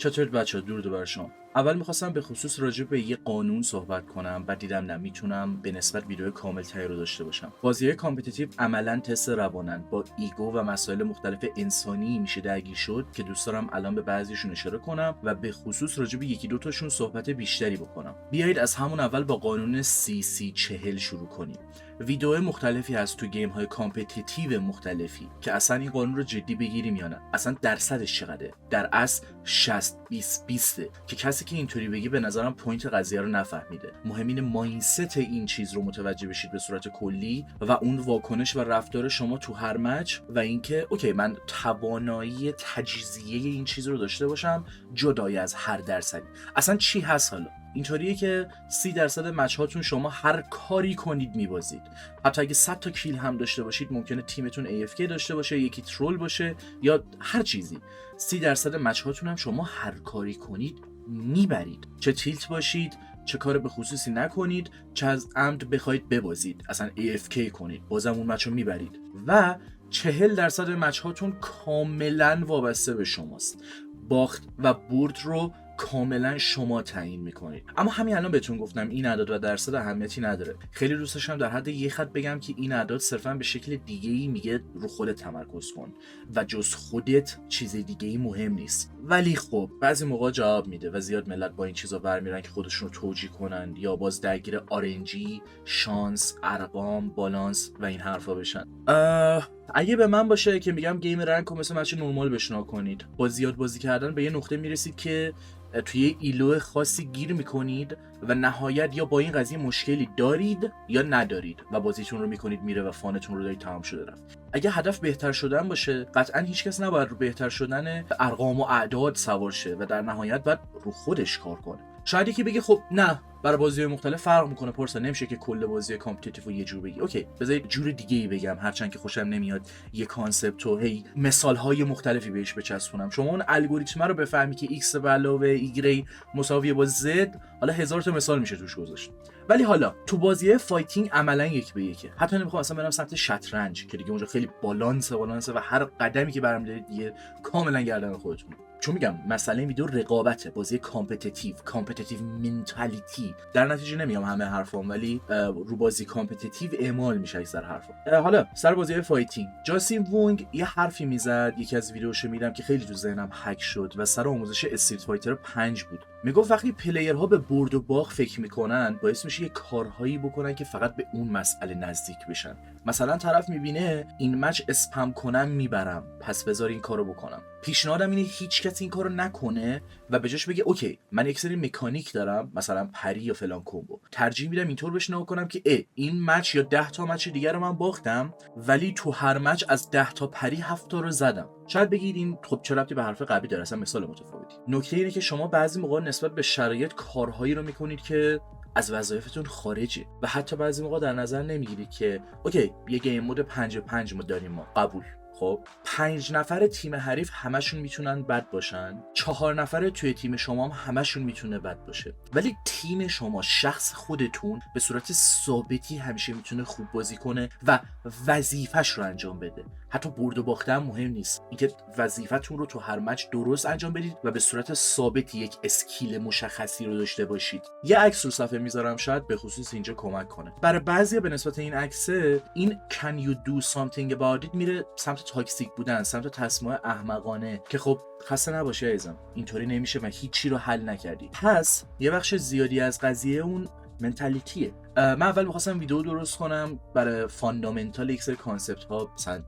چطورید بچه ها؟ درود بر شما. اول میخواستم به خصوص راجع به یه قانون صحبت کنم، بعد دیدم نه، میتونم به نسبت ویدیو کامل تری رو داشته باشم. بازی‌های کامپتیتیو عملاً تست روانن، با ایگو و مسائل مختلف انسانی میشه درگیر شد که دوست دارم الان به بعضیشون اشاره کنم و به خصوص راجع به یکی دو تاشون صحبت بیشتری بکنم. بیایید از همون اول با قانون CC40 شروع کنیم. ویدیوهای مختلفی هست تو گیم های کامپتیتیو مختلفی که اصلا این قانون رو جدی بگیریم یا نه، اصلا درصدش چقدره؟ در اصل 60 20 20 که کسی که اینطوری بگی به نظرم پوینت قضیه رو نفهمیده. مهم اینه مایندست این چیز رو متوجه بشید به صورت کلی و اون واکنش و رفتار شما تو هر مچ و اینکه اوکی من توانایی تجزیه این چیز رو داشته باشم جدای از هر درصدی. اصلا چی هست حالا؟ اینطوریه که 30% مچ هاتون شما هر کاری کنید میبازید. حتی اگه 100 تا کیل هم داشته باشید ممکنه تیمتون AFK داشته باشه، یکی ترول باشه یا هر چیزی. 30% مچ هاتون هم شما هر کاری کنید میبرید. چه تیلت باشید، چه کار به خصوصی نکنید، چه از عمد بخواید ببازید، اصلا AFK کنید، بازم اون مچ رو میبرید. و 40% مچ هاتون کاملا وابسته به شماست. باخت و برد رو کاملا شما تعیین میکنید. اما همین الان بهتون گفتم این اعداد و درصد اهمیتی نداره. خیلی دوست داشتم در حد یه خط بگم که این اعداد صرفا به شکل دیگه‌ای میگه رو خودت تمرکز کن و جز خودت چیز دیگه‌ای مهم نیست. ولی خب بعضی موقع جواب میده و زیاد ملت با این چیزا برمیرن که خودشون رو توجیه کنن یا باز درگیر RNG، شانس، ارقام، بالانس و این حرفا بشن. اگه به من باشه که میگم گیم رنک رو مثل مچ نورمال بشنا کنید. با زیاد بازی کردن به یه نقطه میرسید که توی ایلو خاصی گیر میکنید و نهایت یا با این قضیه مشکلی دارید یا ندارید و بازیتون رو میکنید میره و فانتون رو دارید تمام شده رفت. اگه هدف بهتر شدن باشه قطعا هیچکس نباید رو بهتر شدن ارقام و اعداد سوار شه و در نهایت باید رو خودش کار کنه. شاید یکی بگه خب نه، برای بازی‌های مختلف فرق میکنه پرسا، نمیشه که کل بازی کامپتیتیو یه جور بگی. اوکی، بذارید جور دیگه‌ای بگم، هرچند که خوشم نمیاد یه کانسپت و هی مثال‌های مختلفی بهش بچسبونم. شما اون الگوریتم رو بفهمی که x به علاوه y مساویه با z، حالا هزار تا مثال میشه توش گذاشت. ولی حالا تو بازی فایتینگ عملا یک به یکه. حتی نمیخوام اصلا برم سمت شطرنج که دیگه اونجا خیلی بالانس و هر قدمی که برام دارید دیگه کاملا گردن خودتون. چون میگم مسئله این ویدیو رقابته، بازی کامپتیتیو منتالیتی. در نتیجه نمیام همه حرفام، ولی رو بازی کامپتیتیو اعمال میشه اکثر حرفام. حالا سر بازی فایتینگ، جاسین وونگ یه حرفی میزد، یکی از ویدیوشو میدم که خیلی تو ذهنم هک شد و سر آموزش استریت فایتر 5 بود. میگفت وقتی پلیرها به برد و باخت فکر میکنن باعث میشه یه کارهایی بکنن که فقط به اون مسئله نزدیک بشن. مثلا طرف میبینه این مچ اسپم کنم میبرم، پس بذار این کارو بکنم. پیشنهادم اینه هیچ کس این کارو نکنه و به جاش بگه اوکی من یک سری مکانیک دارم، مثلا پری یا فلان کومبو، ترجیح میدم اینطور بشنو کنم که این مچ یا 10 تا مچ دیگه رو من باختم ولی تو هر مچ از 10 تا پری 7 تا رو زدم. شاید بگید این خب چه ربطی به حرف قبلی داره، اصلا مثال متفاوتی. نکته اینه که شما بعضی موقع نسبت به شرایط کارهایی رو میکنید که از وظایفتون خارجه و حتی بعضی موقع در نظر نمیگیرید که اوکی یه گیم مود 5-5 ما داریم، ما قبول. خب 5 نفر تیم حریف همشون میتونن بد باشن، 4 نفر توی تیم شما هم همشون میتونه بد باشه، ولی تیم شما، شخص خودتون به صورت ثابتی همیشه میتونه خوب بازی کنه و وظیفش رو انجام بده. حتی برد و باخته هم مهم نیست، اینکه وظیفتون رو تو هر مچ درست انجام بدید و به صورت ثابتی یک اسکیل مشخصی رو داشته باشید. یه عکس رو صفحه میذارم شاید به خصوص اینجا کمک کنه. برای بعضیا به نسبت این عکسه این can you do something about it میره سمت تاکسیک بودن، سمت تصمیمات احمقانه که خب خسته نباشی عزیزم، اینطوری نمیشه و هیچی رو حل نکردی. پس یه بخش زیادی از قضیه اون منتالیتیه. من اول می‌خواستم ویدیو درست کنم برای فاندامنتال یک سری کانسپت ها، مثلا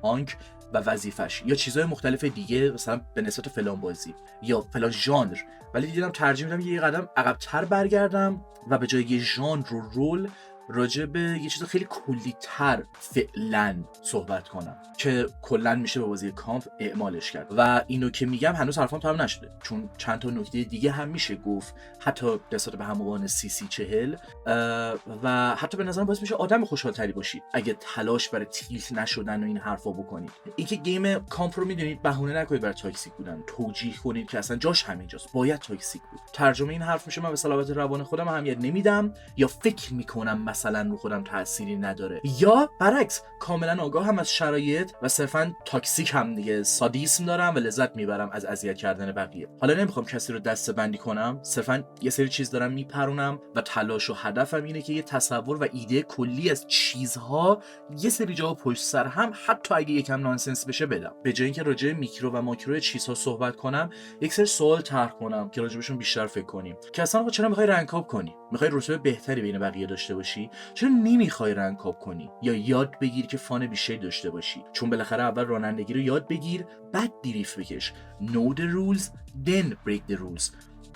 تانک و وظیفش یا چیزهای مختلف دیگه، مثلا به نسبت فلان بازی یا فلان ژانر، ولی دیدم ترجیح میدم یه قدم عقب‌تر برگردم و به جای یه ژانر و رول راجع به یه چیز خیلی کلی‌تر فعلا صحبت کنم که کلا میشه به بازی کامپ اعمالش کرد. و اینو که میگم هنوز حرفام تمام نشده، چون چند تا نکته دیگه هم میشه گفت، حتی نسبت به همون CC40 و حتی به نظرم باعث میشه آدم خوشحال‌تری باشید اگه تلاش برای تیلت نشدن و این حرفا بکنید. اینکه گیم کامپ رو میدونید بهونه نکنید برای تاکسیک بودن، توجیه کنید که اصلا جاش همینجاست، باید تاکسیک بود. ترجمه این حرف میشه من به صلابت روان خودم اهمیت نمیدم یا فکر میکنم مثلا رو خودم تأثیری نداره، یا برعکس کاملا آگاه هم از شرایط و صرفا تاکسیک هم دیگه، سادیسم دارم و لذت میبرم از اذیت کردن بقیه. حالا نمیخوام کسی رو دسته بندی کنم، صرفا یه سری چیز دارم میپرونم و تلاش و هدفم اینه که یه تصور و ایده کلی از چیزها یه سری جا پشت سر هم، حتی اگه یکم نانسنس بشه، بدم. به جای اینکه راجع به میکرو و ماکرو چیزها صحبت کنم، یک سری سوال طرح کنم که راجبشون بیشتر فکر کنیم. که اصلا چرا میخوای رنک اپ کنی؟ میخوای رتبه بهتری بین بقیه داشته باشی؟ چرا نمیخوای رنک اپ کنی یا یاد بگیر که فان بیشتری داشته باشی؟ چون بالاخره اول رانندگی رو یاد بگیر، بعد دریفت بکش. Know the rules then break the rules.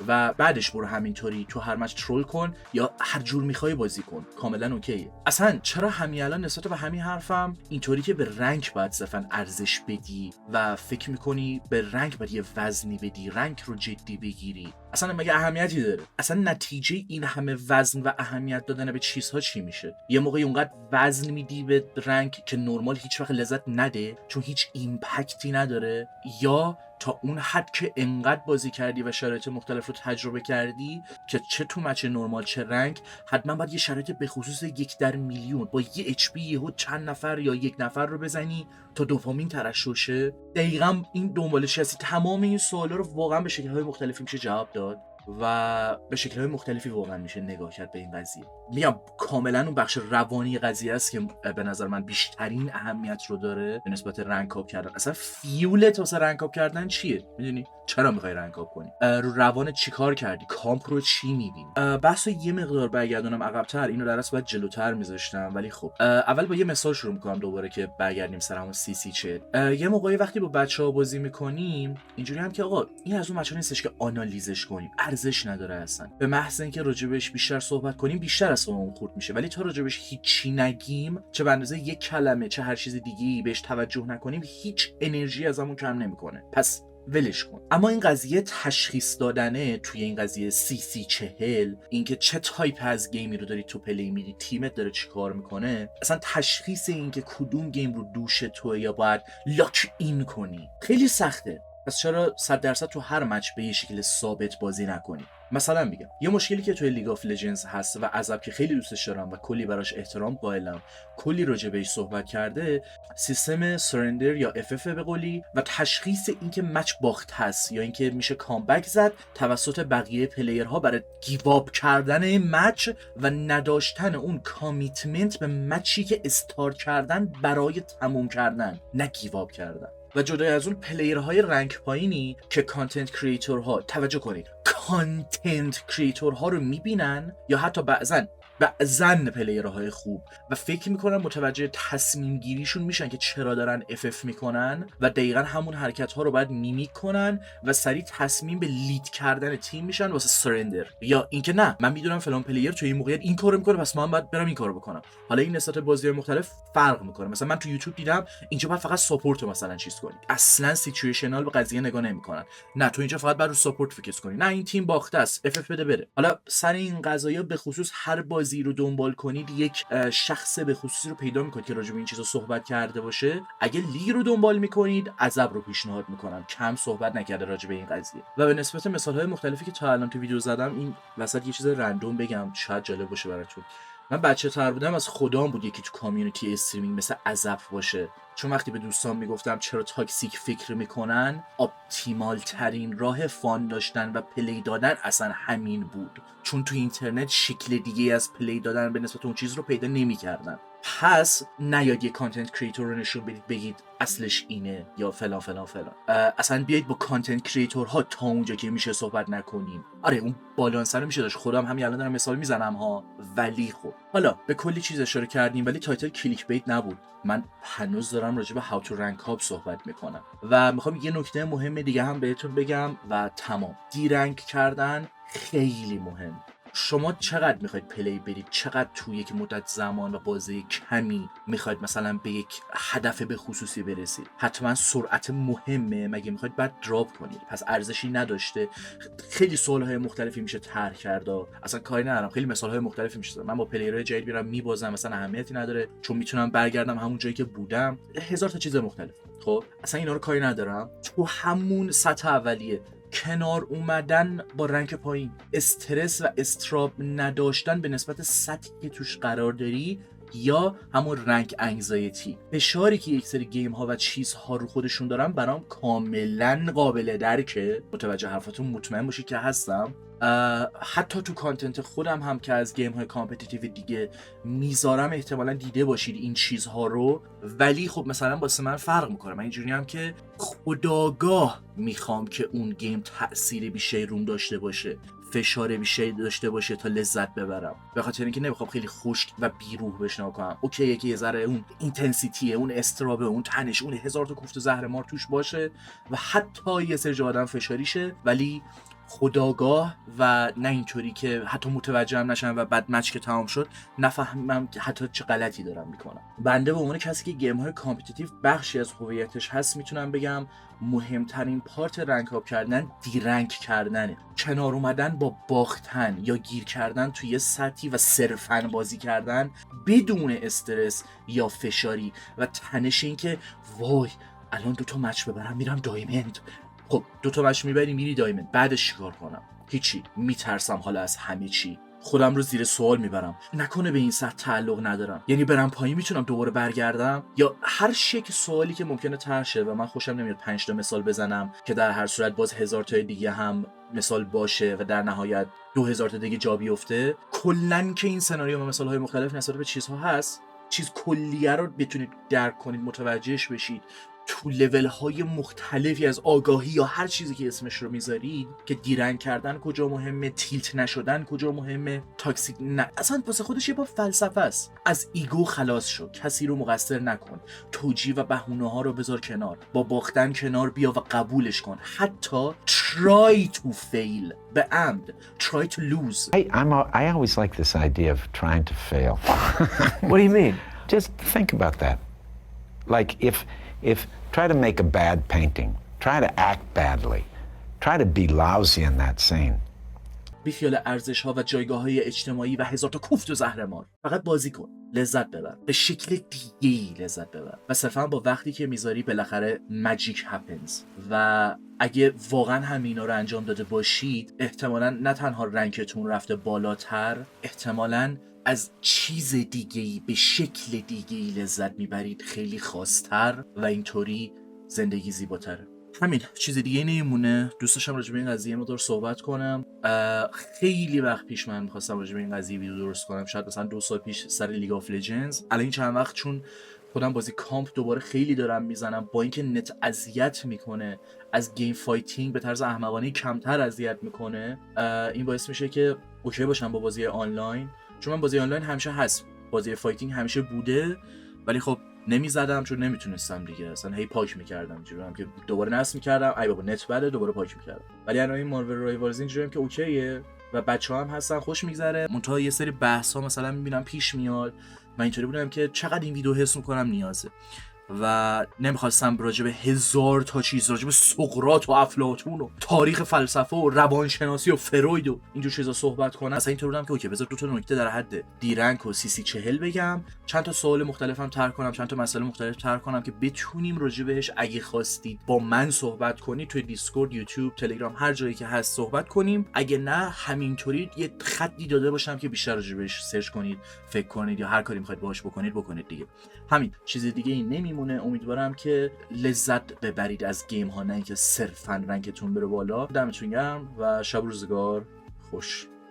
و بعدش برو همینطوری تو هر مچ ترول کن یا هر جور میخوای بازی کن، کاملا اوکیه. اصلا چرا همین الان نسبت به همین حرفم اینطوری که به رنگ باید صرفا ارزش بدی و فکر میکنی به رنگ باید یه وزنی بدی، رنگ رو جدی بگیری؟ اصلا مگه اهمیتی داره؟ اصلا نتیجه این همه وزن و اهمیت دادن به چیزها چی میشه؟ یه موقعی اونقدر وزن میدی به رنگ که نرمال هیچ وقت لذت نده چون هیچ ایمپکتی نداره، یا تا اون حد که انقدر بازی کردی و شرایط مختلف رو تجربه کردی که چه تو مچ نرمال چه رنگ حتما باید یه شرایط به خصوص 1 در میلیون با یه اچ پی یهو چند نفر یا 1 نفر رو بزنی تا دوپامین ترشح شه. دقیقاً این دنبالش هستی. تمام این سوالا رو واقعا به شکل‌های مختلفی میشه جواب داد و به شکل‌های مختلفی واقعا میشه نگاه کرد به این قضیه. میگم کاملا اون بخش روانی قضیه است که به نظر من بیشترین اهمیت رو داره به نسبت رنک اپ کردن. اصلا فیولت واسه رنک اپ کردن چیه؟ میدونی چرا میخوای رنک اپ کنی؟ رو روان چیکار کردی؟ کامپ رو چی میبینی؟ بحثو یه مقدار برگردونم عقب‌تر، اینو در اصل باید جلوتر میذاشتم، ولی خب اول با یه مثال شروع میکنم دوباره که برگردیم سر همون سی چه. یه موقعی وقتی با بچه‌ها بازی میکنیم اینجوری هم که آقا این از اون بچه‌ها نیستش که آنالیزش کنیم، ارزش نداره اصلا. به محض اینکه راجبش بیشتر صحبت کنیم بیشتر از اون خورد میشه، ولی تا راجبش هیچی نگیم، چه به اندازه یک کلمه چه هر چیز دیگه‌ای بهش توجه نکنیم، هیچ انرژی از همون کم نمیکنه. پس ولش کن. اما این قضیه تشخیص دادنه توی این قضیه سی 40، اینکه چه تایپ از گیمی رو داری تو پلی میدی، تیمت داره چی کار میکنه، اصلا تشخیص اینکه کدوم گیم رو دوش توه یا باید لاک این کنی خیلی سخته. پس چرا 100% تو هر مچ به یه شکل ثابت بازی نکنی؟ مثلا میگم یه مشکلی که توی لیگ آف لژندز هست و عذاب که خیلی دوستش دارم و کلی براش احترام قائلم، کلی راجع بهش صحبت کرده، سیستم سرندر یا FF به قولی و تشخیص اینکه مچ باخت هست یا اینکه میشه کامبک زد توسط بقیه پلیرها برای گیواب کردن این مچ و نداشتن اون کامیتمنت به مچی که استارت کردن برای تموم کردن، نه گیواب کردن. و جدای از اون پلیرهای رنک پایینی که کانتنت کریئتورها، توجه کنید، کانتنت کریئتورها رو میبینن یا حتی بعضن پلیرهای خوب و فکر میکنن متوجه تصمیم گیریشون میشن که چرا دارن FF میکنن و دقیقا همون حرکت ها رو باید میمیک کنن و سریع تصمیم به لید کردن تیم میشن واسه سرندر، یا اینکه نه من میدونم فلان پلیر توی این موقعیت این کارو میکنه پس من باید برم این کارو بکنم. حالا این نسبت بازی‌های مختلف فرق میکنه. مثلا من تو یوتیوب دیدم اینجا باید فقط ساپورت رو مثلا چیز کنی، اصلا سیچویشنال به قضیه نگاه نمیکنن. نه تو اینجا فقط باید رو ساپورت فوکس کنی، نه این تیم باخته است FF بده بره. حالا سر این قضايا به خصوص هر بازی رو دنبال کنید یک شخص به خصوصی رو پیدا میکنید که راجع به این چیزا صحبت کرده باشه. اگه لیگ رو دنبال میکنید عذاب رو پیشنهاد میکنم، کم صحبت نکرده راجع به این قضیه. و به نسبت مثالهای مختلفی که تا الان تو ویدیو زدم، این وسط یه چیز رندوم بگم شاید جالب باشه براتون. من بچه تر بودم از خدام بود یکی تو کامیونیتی استریمینگ مثل عذاب باشه، چون وقتی به دوستان میگفتم چرا تاکسیک فکر میکنن، اپتیمال ترین راه فان داشتن و پلی دادن اصلا همین بود، چون تو اینترنت شکل دیگه از پلی دادن به نسبت اون چیز رو پیدا نمیکردن. پس نیاد یه کانتنت کریئتور رو نشون بدید بگید اصلش اینه یا فلان فلان فلان. اصلا بیایید با کانتنت کریئتورها تا اونجا که میشه صحبت نکنیم. آره اون بالانس رو میشه داشت، خودم همین الان دارم مثال میزنم ها، ولی خب حالا به کلی چیز اشاره کردیم ولی تایتل کلیک بیت نبود. من هنوز دارم راجع به هاو تو رنک آپ صحبت میکنم و میخوام یه نکته مهم دیگه هم بهتون بگم و تمام. دی رنک کردن خیلی مهم. شما چقدر میخواید پلی برید، چقدر تو یک مدت زمان و بازی کمی میخواید مثلا به یک هدف به خصوصی برسید. حتما سرعت مهمه، مگه میخواید بعد دراپ کنید پس ارزشی نداشته. خیلی سوالهای مختلفی میشه طرح کرد، اصلا کاری ندارم، خیلی مثالهای مختلفی میشه زد. من با پلیرهای جدید میرم میبازم، مثلا اهمیتی نداره چون میتونم برگردم همون جایی که بودم. هزار تا چیز مختلف. خب اصلا اینا رو کاری ندارم. تو همون سطح اولیه کنار اومدن با رنگ پایین، استرس و استراب نداشتن به نسبت سطحی که توش قرار داری، یا همون رنگ انگزایتی. فشاری که یک سری گیم ها و چیزها رو خودشون دارن برام کاملا قابل درکه. متوجه حرفاتون مطمئن باشید که هستم. حتی تو کانتنت خودم هم که از گیم های کامپتیتیو دیگه میذارم احتمالا دیده باشید این چیزها رو، ولی خب مثلا واسه من فرق میکنه. من اینجوری هم که خودآگاه میخوام که اون گیم تأثیر بیشتری روم داشته باشه، فشار بیشتری داشته باشه تا لذت ببرم، به خاطر اینکه نمیخوام خیلی خشک و بیروح بشنو کنم. اوکی که یه ذره اون اینتنسیتیه، اون استرابه، اون تنش، اون هزار تا کوفت و زهر مار توش باشه و حتی یه سری آدم فشاریشه، ولی خودآگاه و نه اینطوری که حتی متوجه هم نشم و بعد مچ که تمام شد نفهمم که حتی چه غلطی دارم میکنم. بنده به عنوان کسی که گیم های کامپتیتیو بخشی از هویتش هست میتونم بگم مهمترین پارت رنگ آپ کردن دیرنگ کردنه. کنار اومدن با باختن یا گیر کردن توی یه سطحی و صرفاً بازی کردن بدون استرس یا فشاری و تنش این که وای الان 2 تا مچ ببرم میرم دایمند. خب 2 تا مچ میبری میری دایمند، بعدش چیکار کنم؟ هیچی. میترسم حالا از همه چی، خودم رو زیر سوال میبرم. نکنه به این سطح تعلق ندارم، یعنی برم پایین میتونم دوباره برگردم؟ یا هر شکل سوالی که ممکنه طرح شه و من خوشم نمیاد 5 تا مثال بزنم که در هر صورت باز 1000 تا دیگه هم مثال باشه و در نهایت 2000 تا دیگه جا بیفته. کلا که این سناریو و مثال های مختلف نسبت به چیزها هست، چیز کلیه رو بتونید درک کنید، متوجهش بشید تو لول های مختلفی از آگاهی یا هر چیزی که اسمش رو میذارید، که دیرنگ کردن کجا مهمه، تیلت نشدن کجا مهمه، تاکسیک نه، اصلا واسه خودش یه با فلسفه است. از ایگو خلاص شو، کسی رو مقصر نکن، توجیه و بهونه ها رو بذار کنار، با باختن کنار بیا و قبولش کن. حتی try to fail، به عمد try to lose. I always like this idea of trying to fail. What do you mean? Just think about that. Like if try to make a bad painting, try to act badly, try to be lousy in that scene. بیخیال ارزش ها و جایگاه های اجتماعی و 1000 تا کوفت و زهرمار، فقط بازی کن، لذت ببر، به شکل دیگه‌ای لذت ببر و صرفا با وقتی که میذاری بالاخره magic happens. و اگه واقعا همینا رو انجام داده باشید احتمالاً نه تنها رنکتون رفته بالاتر، احتمالاً از چیز دیگه‌ای به شکل دیگه‌ای لذت میبرید خیلی خاص‌تر و اینطوری زندگی زیباتره. همین، چیز دیگه نمیمونه. دوست داشتم راجع به این قضیه مقدار صحبت کنم. خیلی وقت پیش من می‌خواستم راجع به این قضیه ویدیو درست کنم، شاید مثلا 2 سال پیش سر لیگ آف لجندز. الان این چند وقت چون خودم بازی کامپ دوباره خیلی دارم میزنم، با اینکه نت اذیت میکنه، از گیم فایتینگ به طرز احمقانه کمتر اذیت میکنه، این باعث میشه که اوکی باشم با بازی آنلاین. چون من بازی آنلاین همیشه هست، بازی فایتینگ همیشه بوده، ولی خب نمیزدم چون نمیتونستم دیگه، اصلا هی پاک میکردم، اینجوریام که دوباره نصب میکردم ای بابا نت بده دوباره پاک میکردم. ولی الان این مارول رایوالز اینجوریام که اوکیه و بچه‌ها هم هستن خوش میگذره. منتها یه سری بحث‌ها مثلا میبینم پیش میاد، من اینطوری بودم که چقدر این ویدیو حس میکنم نیازه و نمیخواستم راجع به 1000 تا چیز، راجع به سقراط و افلاطون و تاریخ فلسفه و روانشناسی و فروید و اینجور چیزا صحبت کنم. اصلا اینطور بودم که اوکی بذار 2 تا نکته در حد دیرنگ و سی 40 بگم، چند تا سوال مختلفم طرح کنم، چند تا مسئله مختلف طرح کنم که بتونیم راجع بهش اگه خواستید با من صحبت کنید توی دیسکورد، یوتیوب، تلگرام، هر جایی که هست صحبت کنیم. اگه نه همینطوری یه خطی داده باشم که بیشتر راجع بهش سرچ کنید، فکر کنید یا هر کاری می‌خواید باهاش بکنید دیگه. همین، چیز دیگه این نمیمونه. امیدوارم که لذت ببرید از گیم ها، نه اینکه صرفاً رنگتون بره بالا. دمتون گرم و شب روزگار خوش.